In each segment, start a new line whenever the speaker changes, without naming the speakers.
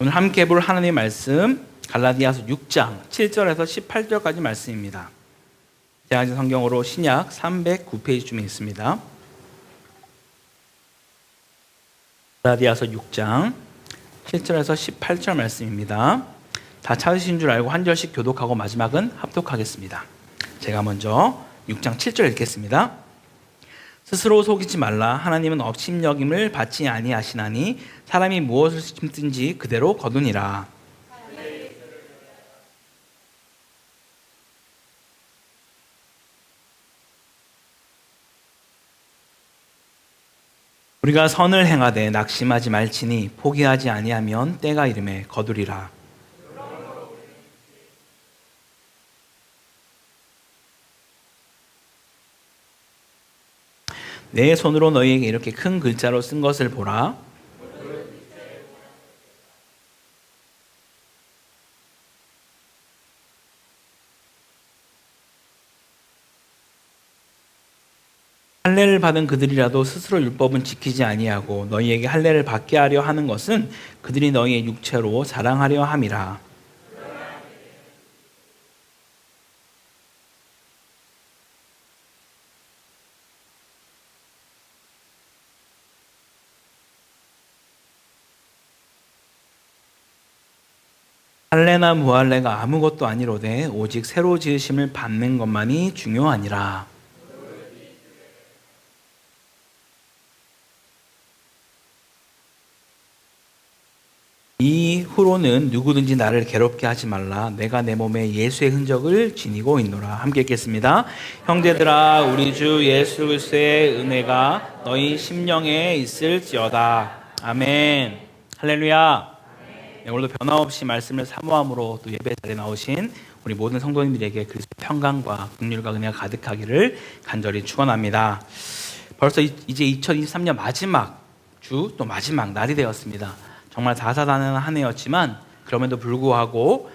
오늘 함께 볼 하나님의 말씀 갈라디아서 6장 7절에서 18절까지 말씀입니다. 제가 가진 성경으로 신약 309페이지쯤에 있습니다. 갈라디아서 6장 7절에서 18절 말씀입니다. 다 찾으신 줄 알고 한 절씩 교독하고 마지막은 합독하겠습니다. 제가 먼저 6장 7절 읽겠습니다. 스스로 속이지 말라. 하나님은 업신여김을 받지 아니하시나니 사람이 무엇을 심든지 그대로 거두니라. 우리가 선을 행하되 낙심하지 말지니 포기하지 아니하면 때가 이름에 거두리라. 내 손으로 너희에게 이렇게 큰 글자로 쓴 것을 보라. 할례를 받은 그들이라도 스스로 율법은 지키지 아니하고 너희에게 할례를 받게 하려 하는 것은 그들이 너희의 육체로 자랑하려 함이라. 할례나 무할례가 아무것도 아니로되 오직 새로 지으심을 받는 것만이 중요하니라. 이후로는 누구든지 나를 괴롭게 하지 말라. 내가 내 몸에 예수의 흔적을 지니고 있노라. 함께 읽겠습니다. 형제들아, 우리 주 예수 그리스도의 은혜가 너희 심령에 있을지어다. 아멘. 할렐루야. 네, 오늘도 변함없이 말씀을 사모함으로 또 예배 자리에 나오신 우리 모든 성도님들에게 그리스도의 평강과 긍휼과 은혜가 가득하기를 간절히 축원합니다. 벌써 이제 2023년 마지막 주, 또 마지막 날이 되었습니다. 정말 다사다난한 한 해였지만 그럼에도 불구하고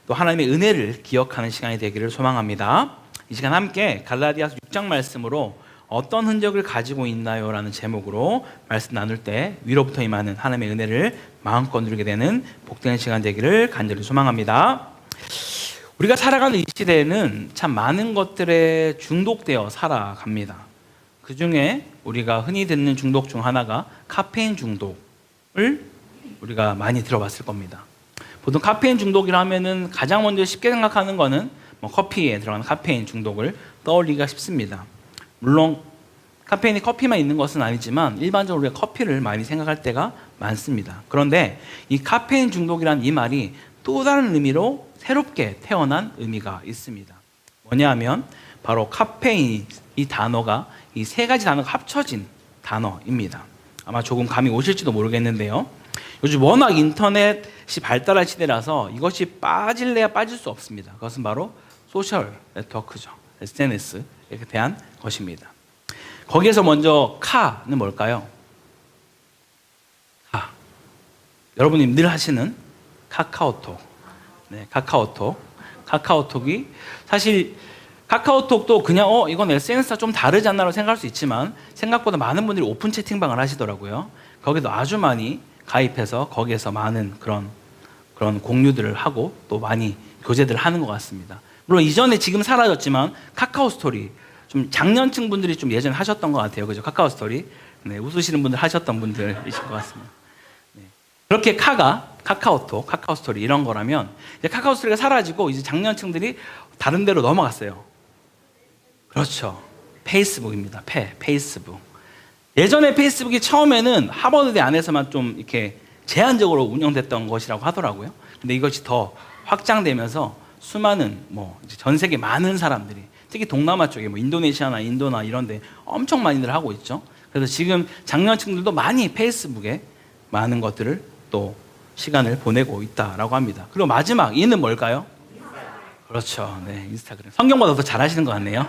또 하나님의 은혜를 기억하는 시간이 되기를 소망합니다. 이 시간 함께 갈라디아서 6장 말씀으로 어떤 흔적을 가지고 있나요? 라는 제목으로 말씀 나눌 때 위로부터 임하는 하나님의 은혜를 마음껏 누리게 되는 복된 시간 되기를 간절히 소망합니다. 우리가 살아가는 이 시대에는 참 많은 것들에 중독되어 살아갑니다. 그 중에 우리가 흔히 듣는 중독 중 하나가 카페인 중독을 우리가 많이 들어봤을 겁니다. 보통 카페인 중독이라 하면은 가장 먼저 쉽게 생각하는 거는 커피에 들어가는 카페인 중독을 떠올리기가 쉽습니다. 물론 카페인이 커피만 있는 것은 아니지만 일반적으로 우리가 커피를 많이 생각할 때가 많습니다. 그런데 이 카페인 중독이라는 이 말이 또 다른 의미로 새롭게 태어난 의미가 있습니다. 뭐냐 하면 바로 카페인 이 단어가 이 세 가지 단어가 합쳐진 단어입니다. 아마 조금 감이 오실지도 모르겠는데요. 요즘 워낙 인터넷이 발달한 시대라서 이것이 빠질래야 빠질 수 없습니다. 그것은 바로 소셜 네트워크죠. SNS에 대한 것입니다. 거기에서 먼저 카는 뭘까요? 카. 여러분이 늘 하시는 카카오톡. 네, 카카오톡. 카카오톡이 사실 카카오톡도 그냥 이건 SNS가 좀 다르지 않나라고 생각할 수 있지만 생각보다 많은 분들이 오픈 채팅방을 하시더라고요. 거기도 아주 많이 가입해서 거기에서 많은 그런 공유들을 하고 또 많이 교제들을 하는 것 같습니다. 물론 이전에 지금 사라졌지만 카카오 스토리 좀 장년층 분들이 좀 예전에 하셨던 것 같아요. 그죠? 카카오 스토리. 네, 웃으시는 분들 하셨던 분들이신 것 같습니다. 네. 그렇게 카카오톡, 카카오 스토리 이런 거라면 이제 카카오 스토리가 사라지고 이제 장년층들이 다른 데로 넘어갔어요. 그렇죠. 페이스북입니다. 페이스북. 예전에 페이스북이 처음에는 하버드대 안에서만 좀 이렇게 제한적으로 운영됐던 것이라고 하더라고요. 근데 이것이 더 확장되면서 수많은 이제 전 세계 많은 사람들이 특히 동남아 쪽에 인도네시아나 인도나 이런데 엄청 많이들 하고 있죠. 그래서 지금 장년층들도 많이 페이스북에 많은 것들을 또 시간을 보내고 있다라고 합니다. 그리고 마지막 이는 뭘까요? 그렇죠. 네, 인스타그램. 성경보다 더 잘하시는 것 같네요.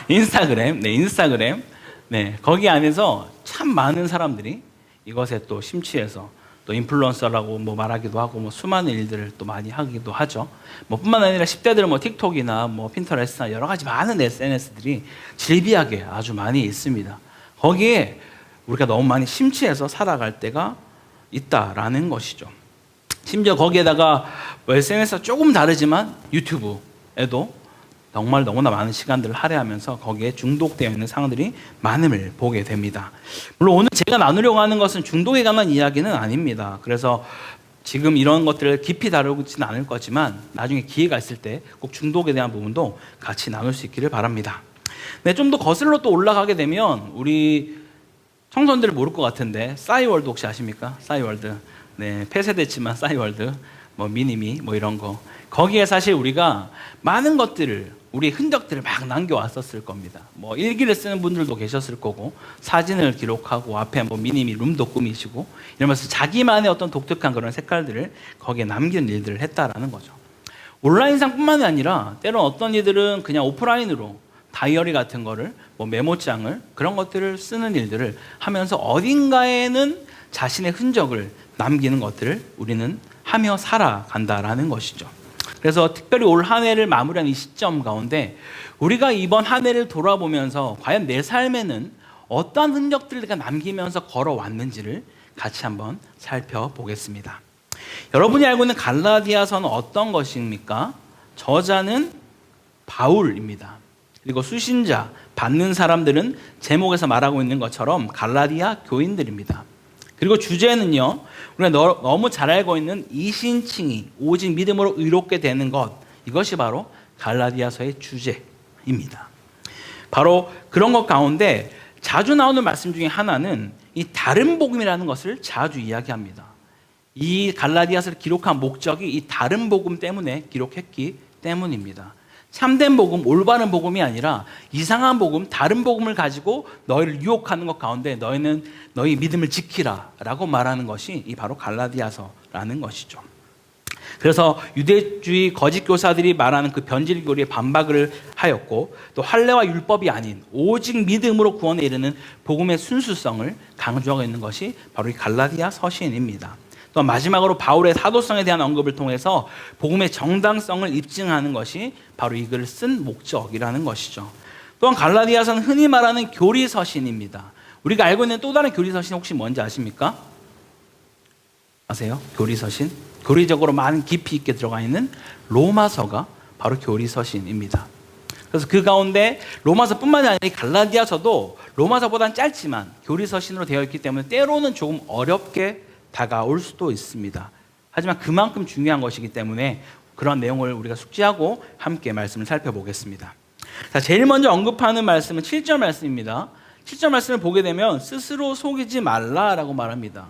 인스타그램. 네, 거기 안에서 참 많은 사람들이 이것에 또 심취해서 또 인플루언서라고 말하기도 하고 수많은 일들을 또 많이 하기도 하죠. 뿐만 아니라 10대들은 틱톡이나 핀터레스트나 여러 가지 많은 SNS들이 질비하게 아주 많이 있습니다. 거기에 우리가 너무 많이 심취해서 살아갈 때가 있다라는 것이죠. 심지어 거기에다가 SNS가 조금 다르지만 유튜브에도 정말 너무나 많은 시간들을 할애하면서 거기에 중독되어 있는 상황들이 많음을 보게 됩니다. 물론 오늘 제가 나누려고 하는 것은 중독에 관한 이야기는 아닙니다. 그래서 지금 이런 것들을 깊이 다루지는 않을 거지만 나중에 기회가 있을 때 꼭 중독에 대한 부분도 같이 나눌 수 있기를 바랍니다. 네, 좀 더 거슬러 또 올라가게 되면 우리 청소년들은 모를 것 같은데 싸이월드 혹시 아십니까? 싸이월드. 네, 폐쇄됐지만 싸이월드, 뭐 미니미, 뭐 이런 거. 거기에 사실 우리가 많은 것들을 우리 흔적들을 막 남겨왔었을 겁니다. 뭐 일기를 쓰는 분들도 계셨을 거고 사진을 기록하고 앞에 뭐 미니미 룸도 꾸미시고 이러면서 자기만의 어떤 독특한 그런 색깔들을 거기에 남기는 일들을 했다라는 거죠. 온라인상뿐만이 아니라 때론 어떤 이들은 그냥 오프라인으로 다이어리 같은 거를 뭐 메모장을 그런 것들을 쓰는 일들을 하면서 어딘가에는 자신의 흔적을 남기는 것들을 우리는 하며 살아간다라는 것이죠. 그래서 특별히 올 한 해를 마무리한 이 시점 가운데 우리가 이번 한 해를 돌아보면서 과연 내 삶에는 어떠한 흔적들을 내가 남기면서 걸어왔는지를 같이 한번 살펴보겠습니다. 여러분이 알고 있는 갈라디아서는 어떤 것입니까? 저자는 바울입니다. 그리고 수신자, 받는 사람들은 제목에서 말하고 있는 것처럼 갈라디아 교인들입니다. 그리고 주제는요, 우리가 너무 잘 알고 있는 이신칭의 오직 믿음으로 의롭게 되는 것, 이것이 바로 갈라디아서의 주제입니다. 바로 그런 것 가운데 자주 나오는 말씀 중에 하나는 이 다른 복음이라는 것을 자주 이야기합니다. 이 갈라디아서를 기록한 목적이 이 다른 복음 때문에 기록했기 때문입니다. 참된 복음, 올바른 복음이 아니라 이상한 복음, 다른 복음을 가지고 너희를 유혹하는 것 가운데 너희는 너희 믿음을 지키라 라고 말하는 것이 이 바로 갈라디아서라는 것이죠. 그래서 유대주의 거짓 교사들이 말하는 그 변질 교리에 반박을 하였고 또 할례와 율법이 아닌 오직 믿음으로 구원에 이르는 복음의 순수성을 강조하고 있는 것이 바로 이 갈라디아 서신입니다. 또 마지막으로 바울의 사도성에 대한 언급을 통해서 복음의 정당성을 입증하는 것이 바로 이 글을 쓴 목적이라는 것이죠. 또한 갈라디아서는 흔히 말하는 교리서신입니다. 우리가 알고 있는 또 다른 교리서신 혹시 뭔지 아십니까? 아세요? 교리서신? 교리적으로 많은 깊이 있게 들어가 있는 로마서가 바로 교리서신입니다. 그래서 그 가운데 로마서뿐만이 아니라 갈라디아서도 로마서보다는 짧지만 교리서신으로 되어 있기 때문에 때로는 조금 어렵게 다가올 수도 있습니다. 하지만 그만큼 중요한 것이기 때문에 그런 내용을 우리가 숙지하고 함께 말씀을 살펴보겠습니다. 자, 제일 먼저 언급하는 말씀은 7절 말씀입니다. 7절 말씀을 보게 되면 스스로 속이지 말라라고 말합니다.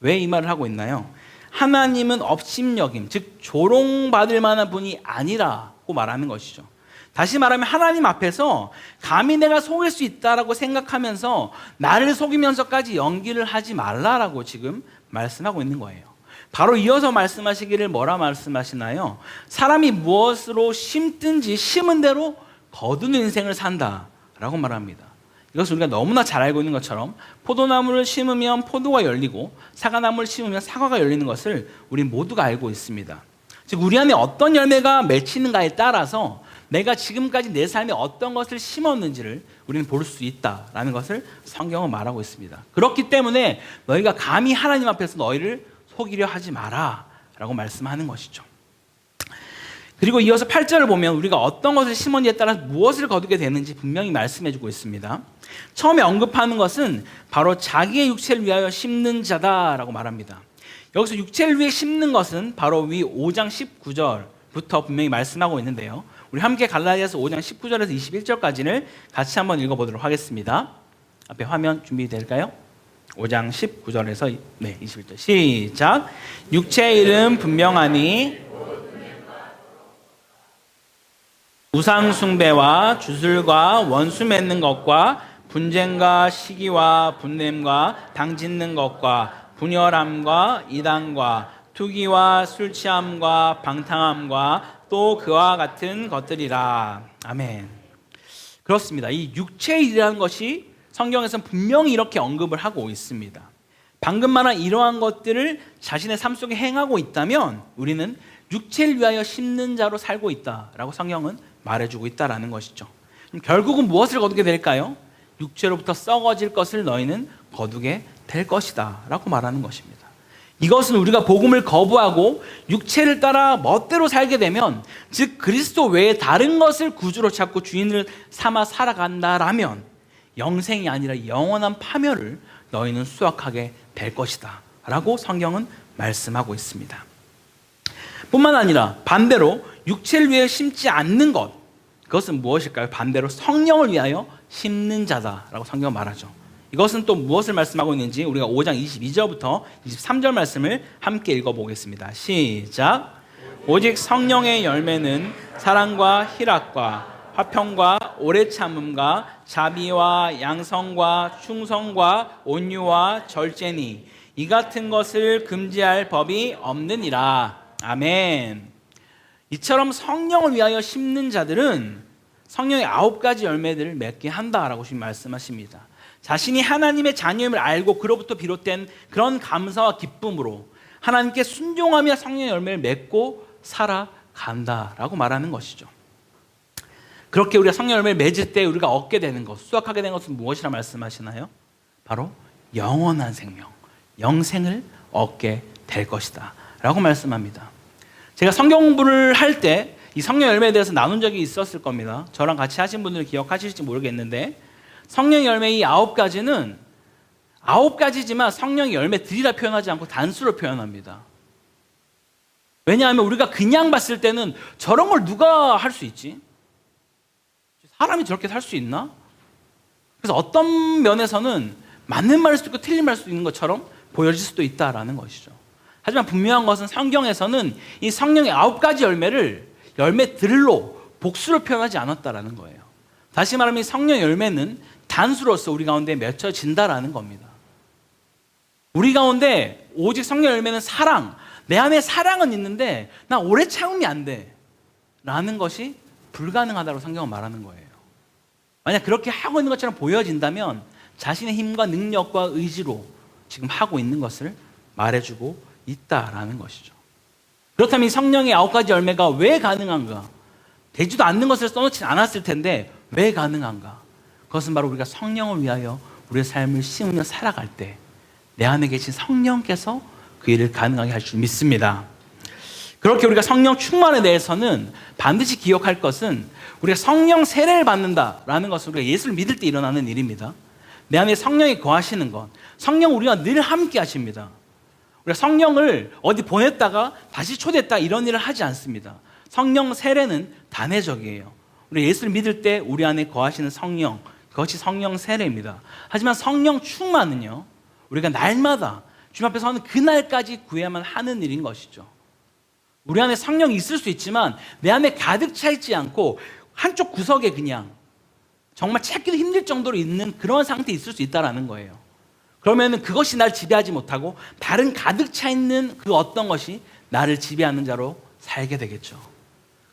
왜 이 말을 하고 있나요? 하나님은 업심여김, 즉 조롱받을 만한 분이 아니라고 말하는 것이죠. 다시 말하면 하나님 앞에서 감히 내가 속일 수 있다라고 생각하면서 나를 속이면서까지 연기를 하지 말라라고 지금 말씀하고 있는 거예요. 바로 이어서 말씀하시기를 뭐라 말씀하시나요? 사람이 무엇으로 심든지 심은 대로 거두는 인생을 산다라고 말합니다. 이것을 우리가 너무나 잘 알고 있는 것처럼 포도나무를 심으면 포도가 열리고 사과나무를 심으면 사과가 열리는 것을 우리 모두가 알고 있습니다. 즉 우리 안에 어떤 열매가 맺히는가에 따라서 내가 지금까지 내 삶에 어떤 것을 심었는지를 우리는 볼 수 있다라는 것을 성경은 말하고 있습니다. 그렇기 때문에 너희가 감히 하나님 앞에서 너희를 속이려 하지 마라 라고 말씀하는 것이죠. 그리고 이어서 8절을 보면 우리가 어떤 것을 심었는지에 따라 무엇을 거두게 되는지 분명히 말씀해주고 있습니다. 처음에 언급하는 것은 바로 자기의 육체를 위하여 심는 자다라고 말합니다. 여기서 육체를 위해 심는 것은 바로 위 5장 19절부터 분명히 말씀하고 있는데요. 우리 함께 갈라디아서 5장 19절에서 21절까지를 같이 한번 읽어보도록 하겠습니다. 앞에 화면 준비될까요? 5장 19절에서 21절 시작. 육체의 일은 분명하니 우상 숭배와 주술과 원수 맺는 것과 분쟁과 시기와 분냄과 당짓는 것과 분열함과 이단과 투기와 술 취함과 방탕함과 또 그와 같은 것들이라. 아멘. 그렇습니다. 이 육체의 일이라는 것이 성경에서는 분명히 이렇게 언급을 하고 있습니다. 방금 말한 이러한 것들을 자신의 삶 속에 행하고 있다면 우리는 육체를 위하여 심는 자로 살고 있다라고 성경은 말해주고 있다라는 것이죠. 결국은 무엇을 거두게 될까요? 육체로부터 썩어질 것을 너희는 거두게 될 것이다 라고 말하는 것입니다. 이것은 우리가 복음을 거부하고 육체를 따라 멋대로 살게 되면, 즉 그리스도 외에 다른 것을 구주로 찾고 주인을 삼아 살아간다라면 영생이 아니라 영원한 파멸을 너희는 수확하게 될 것이다 라고 성경은 말씀하고 있습니다. 뿐만 아니라 반대로 육체를 위해 심지 않는 것, 그것은 무엇일까요? 반대로 성령을 위하여 심는 자다라고 성경은 말하죠. 이것은 또 무엇을 말씀하고 있는지 우리가 5장 22절부터 23절 말씀을 함께 읽어보겠습니다. 시작. 오직 성령의 열매는 사랑과 희락과 화평과 오래 참음과 자비와 양성과 충성과 온유와 절제니 이 같은 것을 금지할 법이 없느니라. 아멘. 이처럼 성령을 위하여 심는 자들은 성령의 9가지 열매들을 맺게 한다라고 지금 말씀하십니다. 자신이 하나님의 자녀임을 알고 그로부터 비롯된 그런 감사와 기쁨으로 하나님께 순종하며 성령의 열매를 맺고 살아간다라고 말하는 것이죠. 그렇게 우리가 성령 열매를 맺을 때 우리가 얻게 되는 것, 수확하게 되는 것은 무엇이라 말씀하시나요? 바로 영원한 생명, 영생을 얻게 될 것이다 라고 말씀합니다. 제가 성경 공부를 할 때 이 성령 열매에 대해서 나눈 적이 있었을 겁니다. 저랑 같이 하신 분들은 기억하실지 모르겠는데, 성령 열매의 9가지는 9가지지만 성령의 열매들이라 표현하지 않고 단수로 표현합니다. 왜냐하면 우리가 그냥 봤을 때는 저런 걸 누가 할 수 있지? 사람이 저렇게 살 수 있나? 그래서 어떤 면에서는 맞는 말일 수도 있고 틀린 말일 수도 있는 것처럼 보여질 수도 있다라는 것이죠. 하지만 분명한 것은 성경에서는 이 성령의 9가지 열매를 열매들로 복수로 표현하지 않았다라는 거예요. 다시 말하면 이 성령 열매는 단수로서 우리 가운데 맺혀진다라는 겁니다. 우리 가운데 오직 성령 열매는 사랑, 내 안에 사랑은 있는데 나 오래 참음이 안 돼 라는 것이 불가능하다고 성경은 말하는 거예요. 만약 그렇게 하고 있는 것처럼 보여진다면 자신의 힘과 능력과 의지로 지금 하고 있는 것을 말해주고 있다라는 것이죠. 그렇다면 이 성령의 9가지 열매가 왜 가능한가? 되지도 않는 것을 써놓지 않았을 텐데 왜 가능한가? 그것은 바로 우리가 성령을 위하여 우리의 삶을 심으며 살아갈 때 내 안에 계신 성령께서 그 일을 가능하게 할 줄 믿습니다. 그렇게 우리가 성령 충만에 대해서는 반드시 기억할 것은 우리가 성령 세례를 받는다라는 것은 우리가 예수를 믿을 때 일어나는 일입니다. 내 안에 성령이 거하시는 것, 성령 우리와 늘 함께 하십니다. 우리가 성령을 어디 보냈다가 다시 초대했다 이런 일을 하지 않습니다. 성령 세례는 단회적이에요. 우리 예수를 믿을 때 우리 안에 거하시는 성령, 그것이 성령 세례입니다. 하지만 성령 충만은요, 우리가 날마다 주님 앞에 서는 그날까지 구해야만 하는 일인 것이죠. 우리 안에 성령이 있을 수 있지만 내 안에 가득 차 있지 않고 한쪽 구석에 그냥 정말 찾기도 힘들 정도로 있는 그런 상태에 있을 수 있다는 거예요. 그러면 그것이 나를 지배하지 못하고 다른 가득 차 있는 그 어떤 것이 나를 지배하는 자로 살게 되겠죠.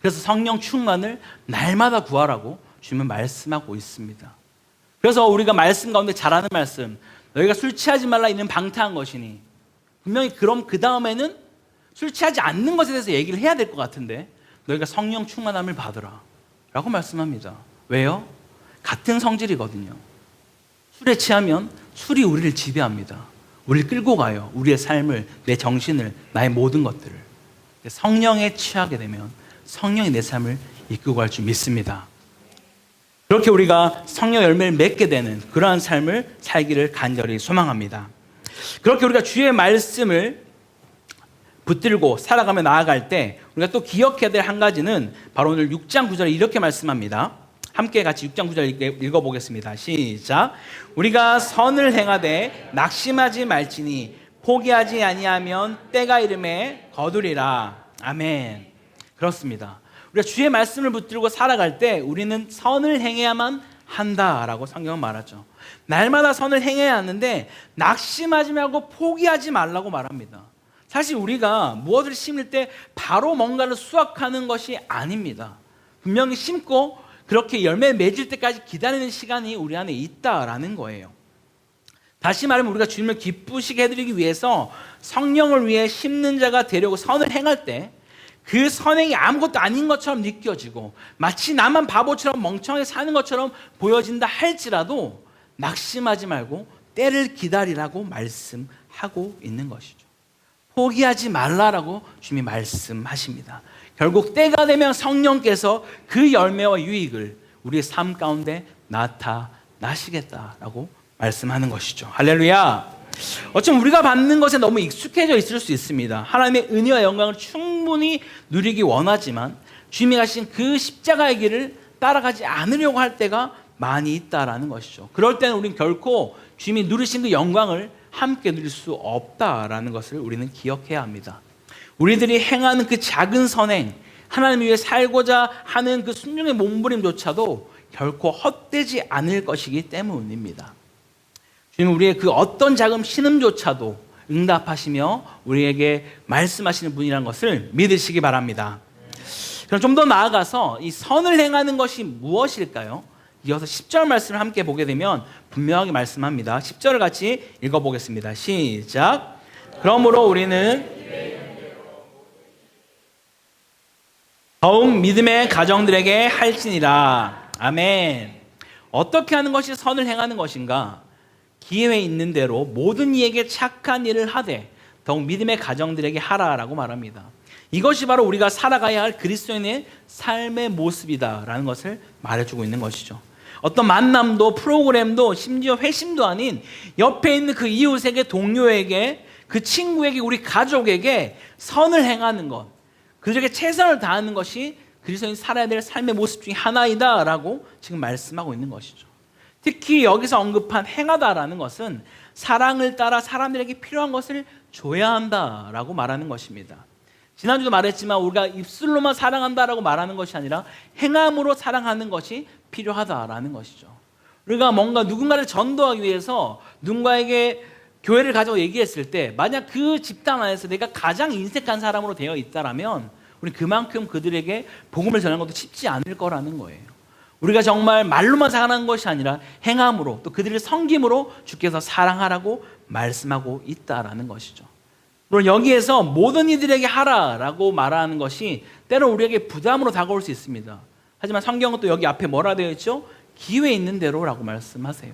그래서 성령 충만을 날마다 구하라고 주님은 말씀하고 있습니다. 그래서 우리가 말씀 가운데 잘하는 말씀, 너희가 술 취하지 말라 이는 방탕한 것이니, 분명히 그럼 그 다음에는 술 취하지 않는 것에 대해서 얘기를 해야 될 것 같은데 너희가 성령 충만함을 받으라 라고 말씀합니다. 왜요? 같은 성질이거든요. 술에 취하면 술이 우리를 지배합니다. 우리를 끌고 가요. 우리의 삶을, 내 정신을, 나의 모든 것들을. 성령에 취하게 되면 성령이 내 삶을 이끌고 갈 줄 믿습니다. 그렇게 우리가 성령 열매를 맺게 되는 그러한 삶을 살기를 간절히 소망합니다. 그렇게 우리가 주의 말씀을 붙들고 살아가며 나아갈 때 우리가 또 기억해야 될 한 가지는 바로 오늘 6장 9절에 이렇게 말씀합니다. 함께 같이 6장 9절 읽어보겠습니다. 시작. 우리가 선을 행하되 낙심하지 말지니 포기하지 아니하면 때가 이름에 거두리라. 아멘. 그렇습니다. 우리가 주의 말씀을 붙들고 살아갈 때 우리는 선을 행해야만 한다라고 성경은 말하죠. 날마다 선을 행해야 하는데 낙심하지 말고 포기하지 말라고 말합니다. 사실 우리가 무엇을 심을 때 바로 뭔가를 수확하는 것이 아닙니다. 분명히 심고 그렇게 열매 맺을 때까지 기다리는 시간이 우리 안에 있다라는 거예요. 다시 말하면 우리가 주님을 기쁘시게 해드리기 위해서 성령을 위해 심는 자가 되려고 선을 행할 때 그 선행이 아무것도 아닌 것처럼 느껴지고 마치 나만 바보처럼 멍청하게 사는 것처럼 보여진다 할지라도 낙심하지 말고 때를 기다리라고 말씀하고 있는 것이죠. 포기하지 말라라고 주님이 말씀하십니다. 결국 때가 되면 성령께서 그 열매와 유익을 우리의 삶 가운데 나타나시겠다라고 말씀하는 것이죠. 할렐루야. 어쩌면 우리가 받는 것에 너무 익숙해져 있을 수 있습니다. 하나님의 은혜와 영광을 충분히 누리기 원하지만 주님이 가신 그 십자가의 길을 따라가지 않으려고 할 때가 많이 있다라는 것이죠. 그럴 때는 우리는 결코 주님이 누리신 그 영광을 함께 누릴 수 없다라는 것을 우리는 기억해야 합니다. 우리들이 행하는 그 작은 선행, 하나님 위해 살고자 하는 그 순종의 몸부림조차도 결코 헛되지 않을 것이기 때문입니다. 주님은 우리의 그 어떤 작은 신음조차도 응답하시며 우리에게 말씀하시는 분이라는 것을 믿으시기 바랍니다. 그럼 좀 더 나아가서 이 선을 행하는 것이 무엇일까요? 이어서 10절 말씀을 함께 보게 되면 분명하게 말씀합니다. 10절을 같이 읽어보겠습니다. 시작. 그러므로 우리는 더욱 믿음의 가정들에게 할지니라. 아멘. 어떻게 하는 것이 선을 행하는 것인가? 기회에 있는 대로 모든 이에게 착한 일을 하되 더욱 믿음의 가정들에게 하라라고 말합니다. 이것이 바로 우리가 살아가야 할 그리스도인의 삶의 모습이다라는 것을 말해주고 있는 것이죠. 어떤 만남도 프로그램도 심지어 회심도 아닌 옆에 있는 그 이웃에게, 동료에게, 그 친구에게, 우리 가족에게 선을 행하는 것, 그들에게 최선을 다하는 것이 그리스도인이 살아야 될 삶의 모습 중에 하나이다라고 지금 말씀하고 있는 것이죠. 특히 여기서 언급한 행하다라는 것은 사랑을 따라 사람들에게 필요한 것을 줘야 한다라고 말하는 것입니다. 지난주도 말했지만 우리가 입술로만 사랑한다라고 말하는 것이 아니라 행함으로 사랑하는 것이 필요하다라는 것이죠. 우리가 뭔가 누군가를 전도하기 위해서 누군가에게 교회를 가자고 얘기했을 때 만약 그 집단 안에서 내가 가장 인색한 사람으로 되어 있다라면 우리 그만큼 그들에게 복음을 전하는 것도 쉽지 않을 거라는 거예요. 우리가 정말 말로만 사랑하는 것이 아니라 행함으로 또 그들을 섬김으로 주께서 사랑하라고 말씀하고 있다라는 것이죠. 물론 여기에서 모든 이들에게 하라라고 말하는 것이 때로 우리에게 부담으로 다가올 수 있습니다. 하지만 성경은 또 여기 앞에 뭐라 되어 있죠? 기회 있는 대로라고 말씀하세요.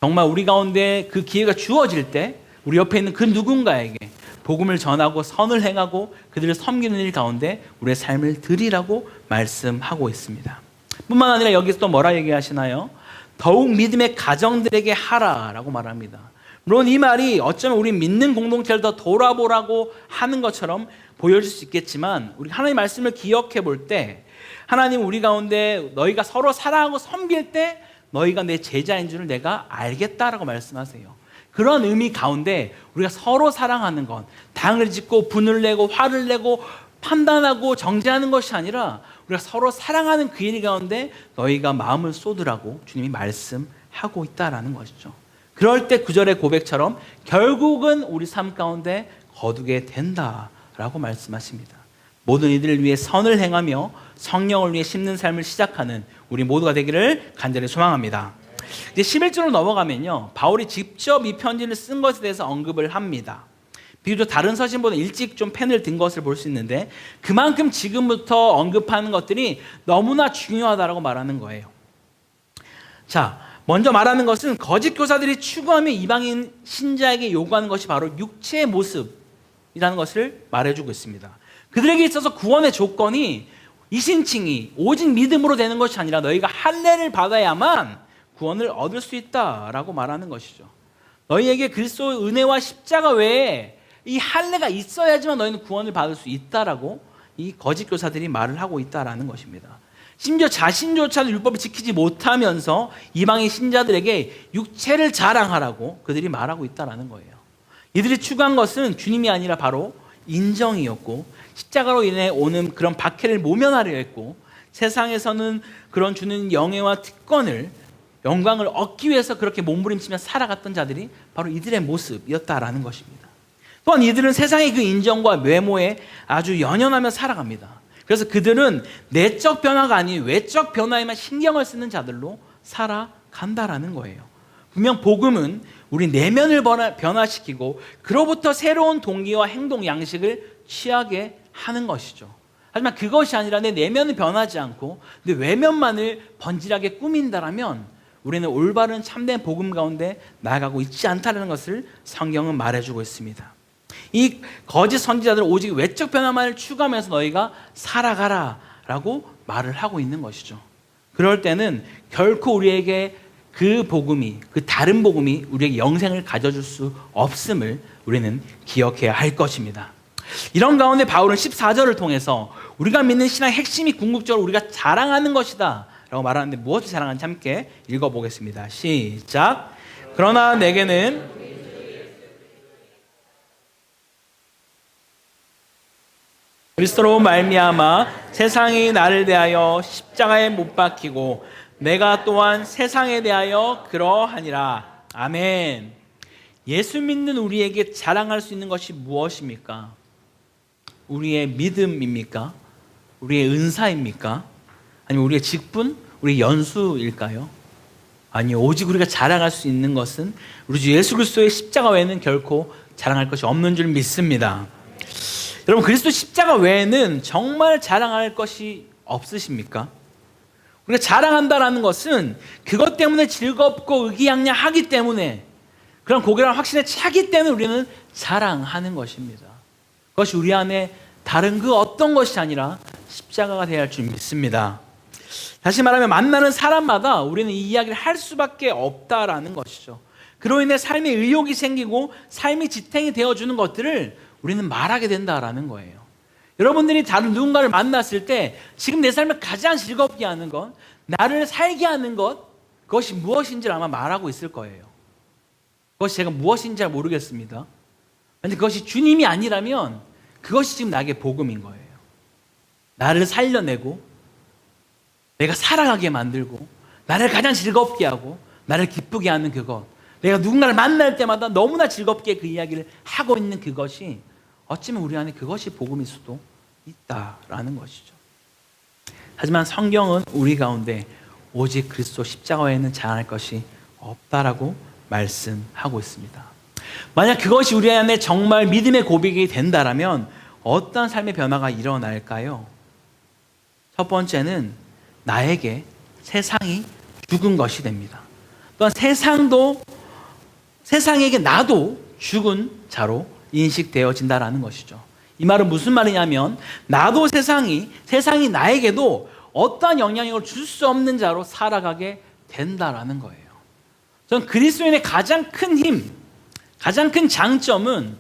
정말 우리 가운데 그 기회가 주어질 때 우리 옆에 있는 그 누군가에게 복음을 전하고 선을 행하고 그들을 섬기는 일 가운데 우리의 삶을 드리라고 말씀하고 있습니다. 뿐만 아니라 여기서 또 뭐라 얘기하시나요? 더욱 믿음의 가정들에게 하라라고 말합니다. 물론 이 말이 어쩌면 우리 믿는 공동체를 더 돌아보라고 하는 것처럼 보여질 수 있겠지만 우리 하나님의 말씀을 기억해 볼 때 하나님 우리 가운데 너희가 서로 사랑하고 섬길 때 너희가 내 제자인 줄을 내가 알겠다라고 말씀하세요. 그런 의미 가운데 우리가 서로 사랑하는 건 당을 짓고 분을 내고 화를 내고 판단하고 정죄하는 것이 아니라 우리가 서로 사랑하는 그 일 가운데 너희가 마음을 쏟으라고 주님이 말씀하고 있다라는 것이죠. 그럴 때 9절의 고백처럼 결국은 우리 삶 가운데 거두게 된다라고 말씀하십니다. 모든 이들을 위해 선을 행하며 성령을 위해 심는 삶을 시작하는 우리 모두가 되기를 간절히 소망합니다. 이제 11절로 넘어가면요, 바울이 직접 이 편지를 쓴 것에 대해서 언급을 합니다. 비교적 다른 서신보다 일찍 좀 펜을 든 것을 볼 수 있는데 그만큼 지금부터 언급하는 것들이 너무나 중요하다라고 말하는 거예요. 자, 먼저 말하는 것은 거짓 교사들이 추구하며 이방인 신자에게 요구하는 것이 바로 육체의 모습이라는 것을 말해주고 있습니다. 그들에게 있어서 구원의 조건이 이신칭이 오직 믿음으로 되는 것이 아니라 너희가 할례를 받아야만 구원을 얻을 수 있다라고 말하는 것이죠. 너희에게 그리스도의 은혜와 십자가 외에 이 할례가 있어야지만 너희는 구원을 받을 수 있다라고 이 거짓 교사들이 말을 하고 있다라는 것입니다. 심지어 자신조차도 율법을 지키지 못하면서 이방인 신자들에게 육체를 자랑하라고 그들이 말하고 있다라는 거예요. 이들이 추구한 것은 주님이 아니라 바로 인정이었고 십자가로 인해 오는 그런 박해를 모면하려 했고 세상에서는 그런 주는 영예와 특권을 영광을 얻기 위해서 그렇게 몸부림치며 살아갔던 자들이 바로 이들의 모습이었다라는 것입니다. 또한 이들은 세상의 그 인정과 외모에 아주 연연하며 살아갑니다. 그래서 그들은 내적 변화가 아닌 외적 변화에만 신경을 쓰는 자들로 살아간다라는 거예요. 분명 복음은 우리 내면을 변화시키고 그로부터 새로운 동기와 행동 양식을 취하게 하는 것이죠. 하지만 그것이 아니라 내 내면은 변하지 않고 내 외면만을 번질하게 꾸민다라면 우리는 올바른 참된 복음 가운데 나아가고 있지 않다는 것을 성경은 말해주고 있습니다. 이 거짓 선지자들은 오직 외적 변화만을 추구하면서 너희가 살아가라 라고 말을 하고 있는 것이죠. 그럴 때는 결코 우리에게 그 복음이, 그 다른 복음이 우리에게 영생을 가져줄 수 없음을 우리는 기억해야 할 것입니다. 이런 가운데 바울은 14절을 통해서 우리가 믿는 신앙의 핵심이 궁극적으로 우리가 자랑하는 것이다 라고 말하는데, 무엇을 자랑하는지 함께 읽어보겠습니다. 시작. 그러나 내게는 그리스도로 말미암아 세상이 나를 대하여 십자가에 못 박히고 내가 또한 세상에 대하여 그러하니라. 아멘. 예수 믿는 우리에게 자랑할 수 있는 것이 무엇입니까? 우리의 믿음입니까? 우리의 은사입니까? 아니면 우리의 직분? 우리의 연수일까요? 아니요, 오직 우리가 자랑할 수 있는 것은 우리 주 예수 그리스도의 십자가 외에는 결코 자랑할 것이 없는 줄 믿습니다. 여러분, 그리스도 십자가 외에는 정말 자랑할 것이 없으십니까? 우리가 자랑한다라는 것은 그것 때문에 즐겁고 의기양양하기 때문에, 그런 고결한 확신에 차기 때문에 우리는 자랑하는 것입니다. 그것이 우리 안에 다른 그 어떤 것이 아니라 십자가가 되어야 할 줄 믿습니다. 다시 말하면 만나는 사람마다 우리는 이 이야기를 할 수밖에 없다라는 것이죠. 그로 인해 삶의 의욕이 생기고 삶이 지탱이 되어주는 것들을 우리는 말하게 된다라는 거예요. 여러분들이 다른 누군가를 만났을 때 지금 내 삶을 가장 즐겁게 하는 것, 나를 살게 하는 것, 그것이 무엇인지를 아마 말하고 있을 거예요. 그것이 제가 무엇인지 잘 모르겠습니다. 그런데 그것이 주님이 아니라면 그것이 지금 나에게 복음인 거예요. 나를 살려내고 내가 살아가게 만들고 나를 가장 즐겁게 하고 나를 기쁘게 하는 그것, 내가 누군가를 만날 때마다 너무나 즐겁게 그 이야기를 하고 있는 그것이 어쩌면 우리 안에 그것이 복음일 수도 있다라는 것이죠. 하지만 성경은 우리 가운데 오직 그리스도 십자가 외에는 자랑할 것이 없다라고 말씀하고 있습니다. 만약 그것이 우리 안에 정말 믿음의 고백이 된다라면 어떤 삶의 변화가 일어날까요? 첫 번째는 나에게 세상이 죽은 것이 됩니다. 또한 세상에게 나도 죽은 자로 인식되어진다라는 것이죠. 이 말은 무슨 말이냐면, 나도 세상이 나에게도 어떠한 영향력을 줄 수 없는 자로 살아가게 된다라는 거예요. 저는 그리스도인의 가장 큰 힘, 가장 큰 장점은,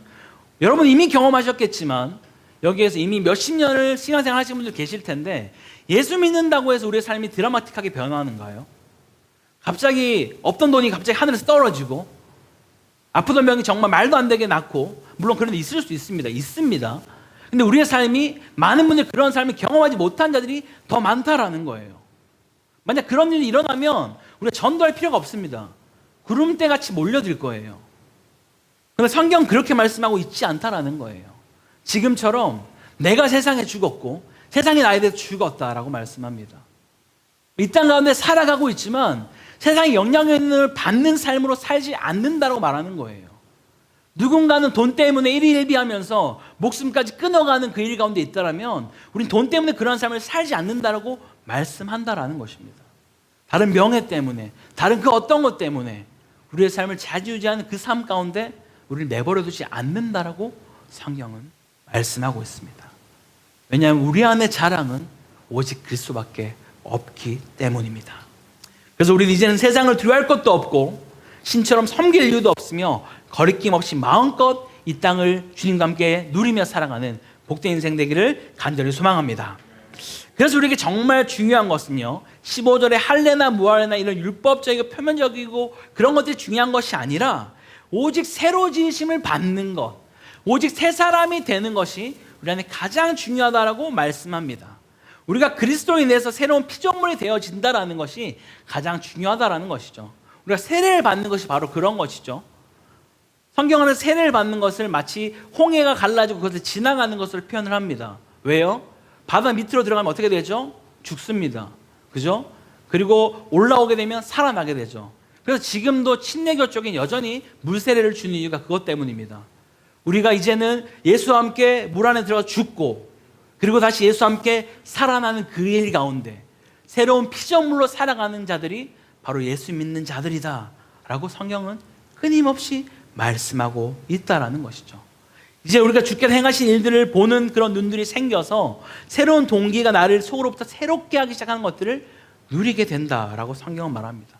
여러분 이미 경험하셨겠지만 여기에서 이미 몇십 년을 신앙생활 하시는 분들 계실 텐데, 예수 믿는다고 해서 우리의 삶이 드라마틱하게 변화하는가요? 갑자기 없던 돈이 갑자기 하늘에서 떨어지고 아프던 병이 정말 말도 안 되게 낫고, 물론 그런 데 있을 수 있습니다. 있습니다. 근데 우리의 삶이, 많은 분들이 그런 삶을 경험하지 못한 자들이 더 많다라는 거예요. 만약 그런 일이 일어나면 우리가 전도할 필요가 없습니다. 구름대같이 몰려들 거예요. 그런데 성경은 그렇게 말씀하고 있지 않다라는 거예요. 지금처럼 내가 세상에 죽었고 세상이 나에 대해 죽었다라고 말씀합니다. 이 땅 가운데 살아가고 있지만 세상의 영향력을 받는 삶으로 살지 않는다라고 말하는 거예요. 누군가는 돈 때문에 일희일비하면서 목숨까지 끊어가는 그 일 가운데 있다라면 우린 돈 때문에 그런 삶을 살지 않는다라고 말씀한다라는 것입니다. 다른 명예 때문에, 다른 그 어떤 것 때문에 우리의 삶을 좌지우지하는 그 삶 가운데 우리를 내버려두지 않는다라고 성경은 말씀하고 있습니다. 왜냐하면 우리 안의 자랑은 오직 그리스도밖에 없기 때문입니다. 그래서 우리는 이제는 세상을 두려워할 것도 없고 신처럼 섬길 이유도 없으며 거리낌 없이 마음껏 이 땅을 주님과 함께 누리며 살아가는 복된 인생 되기를 간절히 소망합니다. 그래서 우리에게 정말 중요한 것은요, 15절에 할례나 무할례나 이런 율법적이고 표면적이고 그런 것들이 중요한 것이 아니라 오직 새로 지으심을 받는 것, 오직 새 사람이 되는 것이 우리 안에 가장 중요하다라고 말씀합니다. 우리가 그리스도로 인해서 새로운 피조물이 되어진다라는 것이 가장 중요하다라는 것이죠. 우리가 세례를 받는 것이 바로 그런 것이죠. 성경은 세례를 받는 것을 마치 홍해가 갈라지고 그것을 지나가는 것으로 표현을 합니다. 왜요? 바다 밑으로 들어가면 어떻게 되죠? 죽습니다. 그죠? 그리고 올라오게 되면 살아나게 되죠. 그래서 지금도 침례교 쪽엔 여전히 물세례를 주는 이유가 그것 때문입니다. 우리가 이제는 예수와 함께 물 안에 들어가 죽고 그리고 다시 예수와 함께 살아나는 그 일 가운데 새로운 피조물로 살아가는 자들이 바로 예수 믿는 자들이다 라고 성경은 끊임없이 말씀하고 있다라는 것이죠. 이제 우리가 주께서 행하신 일들을 보는 그런 눈들이 생겨서 새로운 동기가 나를 속으로부터 새롭게 하기 시작하는 것들을 누리게 된다라고 성경은 말합니다.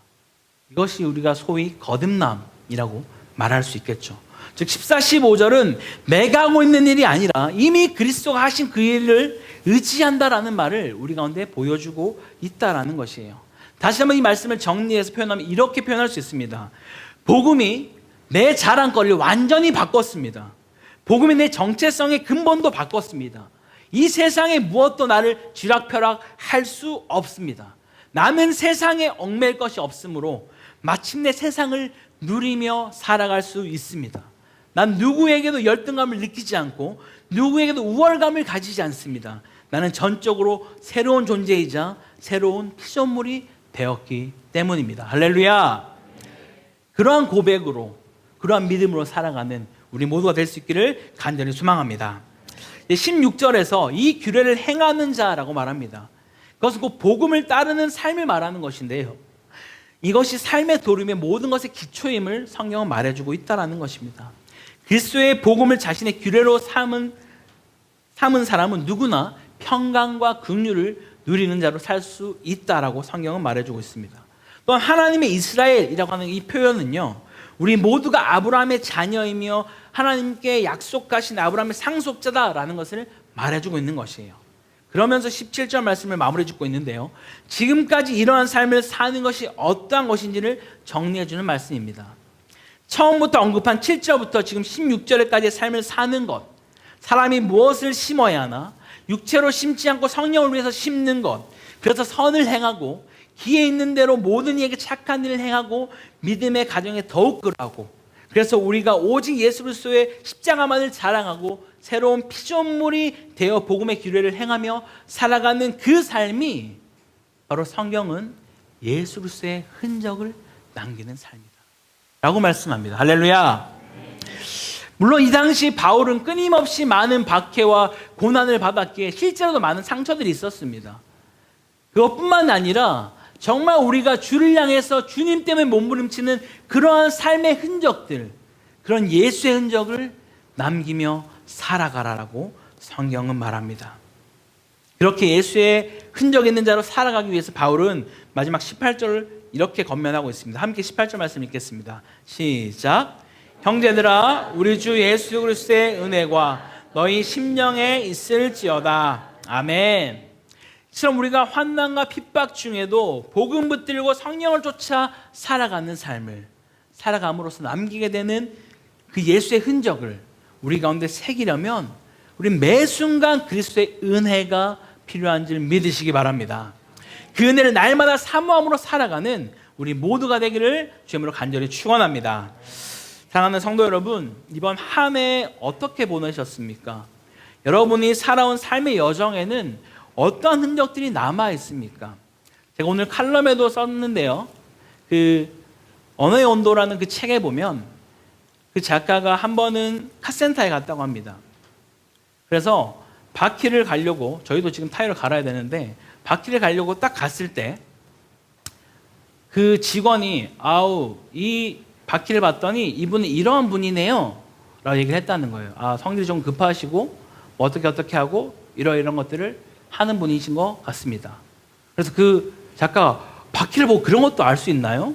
이것이 우리가 소위 거듭남이라고 말할 수 있겠죠. 즉 14, 15절은 내가 하고 있는 일이 아니라 이미 그리스도가 하신 그 일을 의지한다라는 말을 우리 가운데 보여주고 있다라는 것이에요. 다시 한번 이 말씀을 정리해서 표현하면 이렇게 표현할 수 있습니다. 복음이 내 자랑거리를 완전히 바꿨습니다. 복음이 내 정체성의 근본도 바꿨습니다. 이 세상에 무엇도 나를 쥐락펴락할 수 없습니다. 나는 세상에 얽매일 것이 없으므로 마침내 세상을 누리며 살아갈 수 있습니다. 난 누구에게도 열등감을 느끼지 않고 누구에게도 우월감을 가지지 않습니다. 나는 전적으로 새로운 존재이자 새로운 피조물이 되었기 때문입니다. 할렐루야. 그러한 고백으로, 그러한 믿음으로 살아가는 우리 모두가 될 수 있기를 간절히 소망합니다. 16절에서 이 규례를 행하는 자라고 말합니다. 그것은 곧 복음을 따르는 삶을 말하는 것인데요, 이것이 삶의 도름의 모든 것의 기초임을 성경은 말해주고 있다는 것입니다. 그리스도의 복음을 자신의 규례로 삼은 사람은 누구나 평강과 긍휼을 누리는 자로 살 수 있다라고 성경은 말해주고 있습니다. 또한 하나님의 이스라엘이라고 하는 이 표현은요, 우리 모두가 아브라함의 자녀이며 하나님께 약속하신 아브라함의 상속자다라는 것을 말해주고 있는 것이에요. 그러면서 17절 말씀을 마무리 짓고 있는데요, 지금까지 이러한 삶을 사는 것이 어떠한 것인지를 정리해주는 말씀입니다. 처음부터 언급한 7절부터 지금 16절까지의 삶을 사는 것, 사람이 무엇을 심어야 하나, 육체로 심지 않고 성령을 위해서 심는 것, 그래서 선을 행하고 기회 있는 대로 모든 이에게 착한 일을 행하고 믿음의 가정에 더욱 그러하고, 그래서 우리가 오직 예수 그리스도의 십자가만을 자랑하고 새로운 피조물이 되어 복음의 규례를 행하며 살아가는 그 삶이 바로 성경은 예수 그리스도의 흔적을 남기는 삶이다 라고 말씀합니다. 할렐루야. 물론 이 당시 바울은 끊임없이 많은 박해와 고난을 받았기에 실제로도 많은 상처들이 있었습니다. 그것뿐만 아니라 정말 우리가 주를 향해서 주님 때문에 몸부림치는 그러한 삶의 흔적들, 그런 예수의 흔적을 남기며 살아가라라고 성경은 말합니다. 그렇게 예수의 흔적 있는 자로 살아가기 위해서 바울은 마지막 18절을 이렇게 권면하고 있습니다. 함께 18절 말씀 읽겠습니다. 시작. 형제들아, 우리 주 예수 그리스도의 은혜가 너희 심령에 있을지어다. 아멘. 이처럼 우리가 환난과 핍박 중에도 복음 붙들고 성령을 쫓아 살아가는 삶을 살아감으로써 남기게 되는 그 예수의 흔적을 우리 가운데 새기려면 우리 매 순간 그리스도의 은혜가 필요한 줄 믿으시기 바랍니다. 그 은혜를 날마다 사모함으로 살아가는 우리 모두가 되기를 주님으로 간절히 축원합니다. 사랑하는 성도 여러분, 이번 한 해 어떻게 보내셨습니까? 여러분이 살아온 삶의 여정에는 어떠한 흔적들이 남아 있습니까? 제가 오늘 칼럼에도 썼는데요, 그 언어의 온도라는 그 책에 보면 그 작가가 한 번은 카센터에 갔다고 합니다. 그래서 바퀴를 가려고, 저희도 지금 타이어를 갈아야 되는데 바퀴를 가려고 딱 갔을 때 그 직원이 이 바퀴를 봤더니 이분은 이러한 분이네요 라고 얘기를 했다는 거예요. 성질이 좀 급하시고 뭐 어떻게 하고 이런 것들을 하는 분이신 것 같습니다. 그래서 그 작가가 바퀴를 보고 그런 것도 알 수 있나요?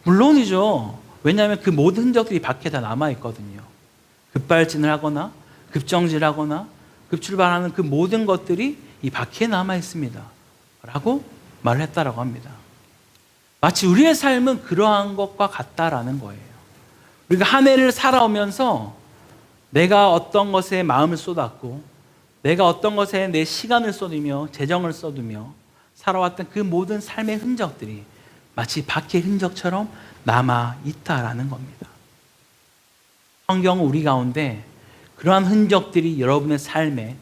물론이죠. 왜냐하면 그 모든 흔적들이 바퀴에 다 남아있거든요. 급발진을 하거나 급정지를 하거나 급출발하는 그 모든 것들이 이 바퀴에 남아있습니다 라고 말을 했다라고 합니다. 마치 우리의 삶은 그러한 것과 같다라는 거예요. 우리가 한 해를 살아오면서 내가 어떤 것에 마음을 쏟았고 내가 어떤 것에 내 시간을 쏟으며 재정을 쏟으며 살아왔던 그 모든 삶의 흔적들이 마치 바퀴의 흔적처럼 남아있다라는 겁니다. 성경은 우리 가운데 그러한 흔적들이 여러분의 삶에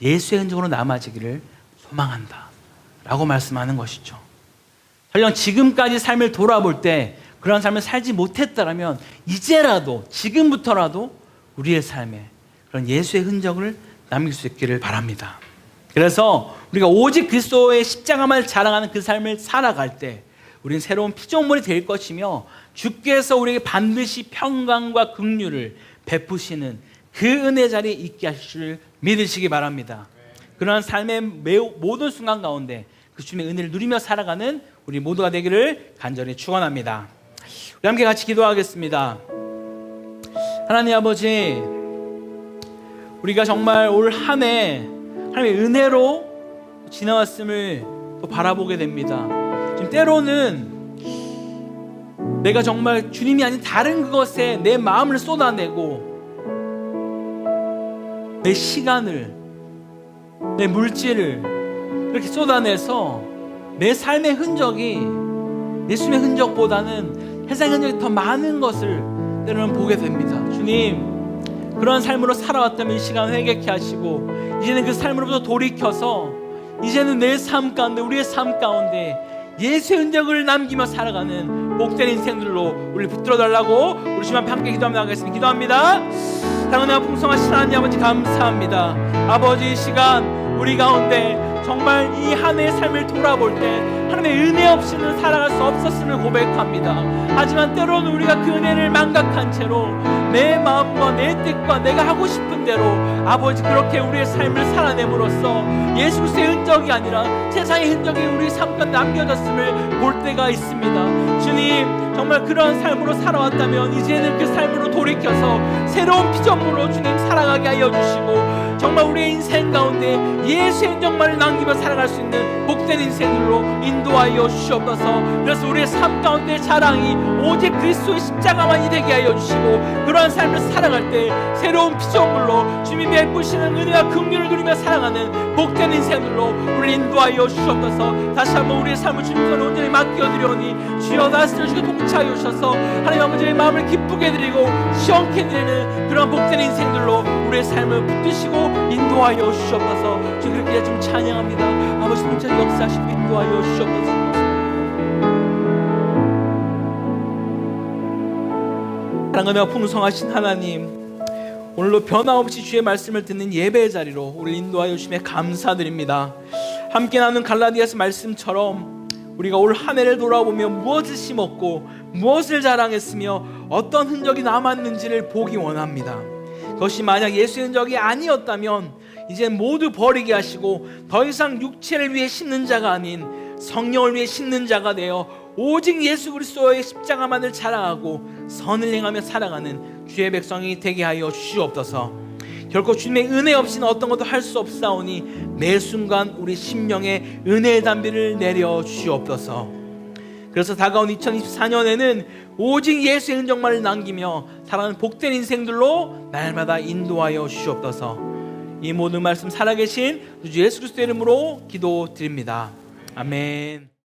예수의 흔적으로 남아지기를 소망한다 라고 말씀하는 것이죠. 설령 지금까지 삶을 돌아볼 때 그런 삶을 살지 못했다면 이제라도, 지금부터라도 우리의 삶에 그런 예수의 흔적을 남길 수 있기를 바랍니다. 그래서 우리가 오직 그리스도의 십자가만을 자랑하는 그 삶을 살아갈 때 우리는 새로운 피조물이 될 것이며 주께서 우리에게 반드시 평강과 긍휼을 베푸시는 그 은혜 자리에 있게 하실 줄 믿으시기 바랍니다. 그러한 삶의 모든 순간 가운데 그 주님의 은혜를 누리며 살아가는 우리 모두가 되기를 간절히 축원합니다. 우리 함께 같이 기도하겠습니다. 하나님 아버지, 우리가 정말 올 한 해 하나님의 은혜로 지나왔음을 또 바라보게 됩니다. 지금 때로는 내가 정말 주님이 아닌 다른 그것에 내 마음을 쏟아내고 내 시간을, 내 물질을 이렇게 쏟아내서 내 삶의 흔적이 예수님의 흔적보다는 세상의 흔적이 더 많은 것을 때로는 보게 됩니다. 주님, 그런 삶으로 살아왔다면 이 시간 회개케 하시고 이제는 그 삶으로부터 돌이켜서 이제는 내 삶 가운데, 우리의 삶 가운데 예수의 흔적을 남기며 살아가는 복된 인생들로 우리 붙들어 달라고 우리 주님 앞에 함께 기도하겠습니다. 기도합니다. 사랑하는 풍성하신 하나님 아버지, 감사합니다. 아버지, 이 시간 우리 가운데 정말 이 한 해의 삶을 돌아볼 때 하나님의 은혜 없이는 살아갈 수 없었음을 고백합니다. 하지만 때로는 우리가 그 은혜를 망각한 채로 내 마음과 내 뜻과 내가 하고 싶은 대로 아버지 그렇게 우리의 삶을 살아냄으로써 예수 그리스도의 흔적이 아니라 세상의 흔적이 우리 삶 가운데 남겨졌음을 볼 때가 있습니다. 주님, 정말 그런 삶으로 살아왔다면 이제는 그 삶으로 돌이켜서 새로운 피조물로 주님 살아가게 하여 주시고 정말 우리의 인생 가운데 예수의 흔적만을 남기며 살아갈 수 있는 복된 인생으로 인도하여 주시옵소서. 그래서 우리의 삶 가운데 자랑이 오직 그리스도의 십자가만이 되게 하여 주시고 그러한 삶을 살아갈 때 새로운 피조물로 주님이 베푸시는 은혜와 긍휼을 누리며 살아가는 복된 인생으로 우리를 인도하여 주시옵소서. 다시 한번 우리의 삶을 주님 손에 온전히 맡겨드리오니 주여 다스려 주시고 통치하여 주셔서 하나님 아버지의 마음을 기쁘게 드리고 시원케 드리는 그런 복된 인생들로 우리의 삶을 붙드시고 인도하여 주시옵소서. 주님 그렇게 좀 찬양합니다. 아버지 통치하여 역사하시고 인도하여 주시옵소서. 사랑하며 풍성하신 하나님, 오늘도 변함없이 주의 말씀을 듣는 예배의 자리로 우리를 인도하여 주심에 감사드립니다. 함께 나눈 갈라디아서 말씀처럼 우리가 올 한 해를 돌아보며 무엇을 심었고 무엇을 자랑했으며 어떤 흔적이 남았는지를 보기 원합니다. 그것이 만약 예수의 흔적이 아니었다면 이제 모두 버리게 하시고 더 이상 육체를 위해 심는 자가 아닌 성령을 위해 심는 자가 되어 오직 예수 그리스도의 십자가만을 자랑하고 선을 행하며 살아가는 주의 백성이 되게 하여 주시옵소서. 결코 주님의 은혜 없이는 어떤 것도 할 수 없사오니 매 순간 우리 심령에 은혜의 담비를 내려 주시옵소서. 그래서 다가온 2024년에는 오직 예수의 흔적만을 남기며 살아가는 복된 인생들로 날마다 인도하여 주시옵소서. 이 모든 말씀 살아계신 주 예수 그리스도의 이름으로 기도드립니다. 아멘.